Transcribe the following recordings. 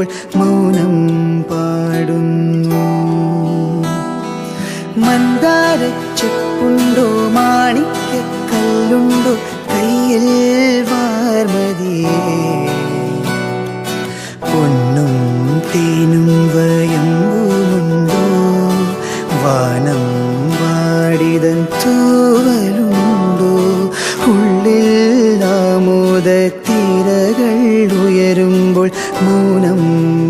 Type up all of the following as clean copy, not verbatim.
ഉയരുമ്പോൾ മൗനം പാടുന്നു. മന്ദാരച്ചെപ്പുണ്ടോ മാണിക്യക്കല്ലുണ്ടോ കയ്യിൽ വാർമതിയേ, പൊന്നും തേനും വയമ്പുമുണ്ടോ വാനം വാടിതൻ തൂവലുണ്ടോ, ഉള്ളിൽ ആമോദത്തിരകൾ ഉയരുമ്പോൾ മൗനം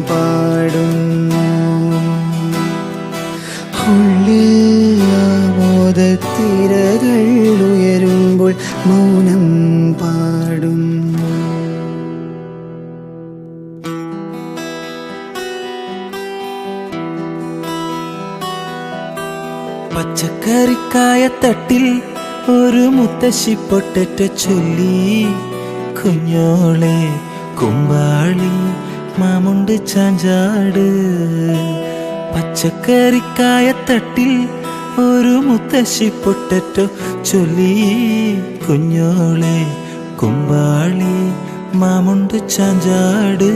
പാടുന്നു. ഉള്ളിൽ ആമോദത്തിരകൾ ഉയരുമ്പോൾ മൗനം പാടുന്നു. പച്ചക്കറിക്കായത്തട്ടിൽ ഒരു മുത്തശ്ശി പൊട്ടറ്റ ചൊല്ലി, കുഞ്ഞോളെ കുമ്പാളി മാമുണ്ട് ചാഞ്ചാട്. പച്ചക്കറിക്കായത്തട്ടിൽ ഒരു മുത്തശ്ശി പൊട്ടറ്റോ ചൊല്ലി, കുഞ്ഞോളെ കുമ്പാളി മാമുണ്ട് ചാഞ്ചാട്.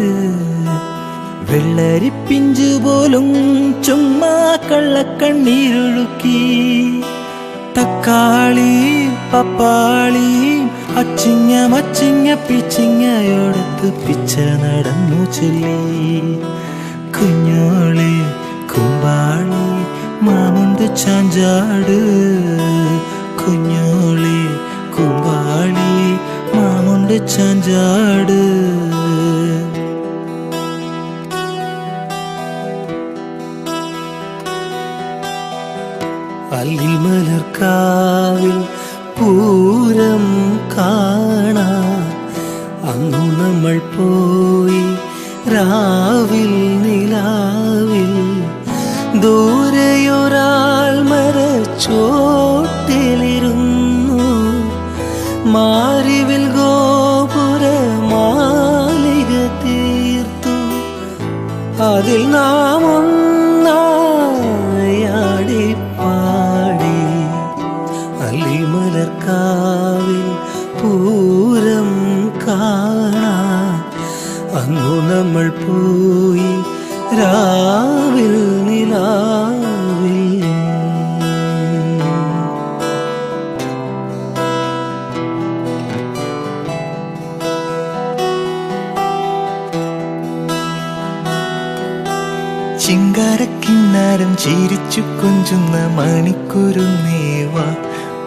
വെള്ളരിപ്പിഞ്ചു പോലും ചുമ്മാ കള്ളക്കണ്ണീരൊഴുക്കി, തക്കാളി പപ്പാളി അച്ചിങ്ങ മച്ചിങ്ങ പിച്ചിങ്ങയോടത്ത് പിച്ച നടന്നു ചൊല്ലി, കുഞ്ഞോളെ കുമ്പാളി മാമുണ്ട് ചാഞ്ചാട്. കുഞ്ഞോളെ കുമ്പാളി മാമുണ്ട് ചാഞ്ചാട്. അല്ലിമലർക്കാവിൽ പൂരം കാണാൻ അന്നു നമ്മൾ പോയി, രാവിൽ നിലാവിൽ ദൂരെയൊരാൾ മരച്ചോട്ടിലിരുന്നു, മാരിവിൽ ഗോപുര മാലിക തീർത്തു, അതിൽ നാം ഒന്നായാടി പാടി. അല്ലിമലർക്കാവിൽ പൂരം കാണാൻ അന്നു നമ്മൾ പോയി, രാവിൽ നിലാവിൽ. ചിങ്കാരക്കിന്നാരം ചിരിച്ചു കൊഞ്ചുന്ന മണിക്കുരുന്നേവാ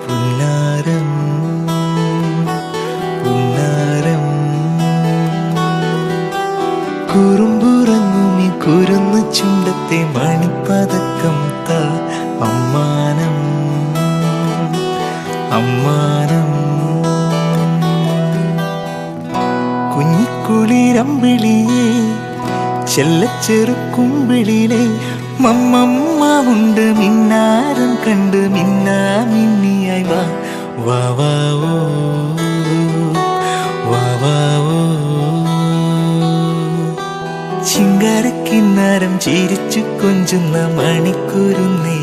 പുന്നാരം പുന്നാരം. കുറുമ്പുറങ്ങുമി കുരുന്നു ചുണ്ടത്തെ മണിപ്പതക്കം താ അമ്മാനം അമ്മാനം. കുഞ്ഞിക്കുളിരമ്പിളിയേ ചെല്ലച്ചെറുക്കുമ്പിളിലെ മമ്മമ്മാവുണ്ട് മിന്നാരം കണ്ട് മിന്നാ മിന്നിയായി വാ വാവാവോ വാവാവോ. ചിങ്കാരക്കിന്നാരം ചിരിച്ചു കൊഞ്ചുന്ന മണിക്കുരുന്നേ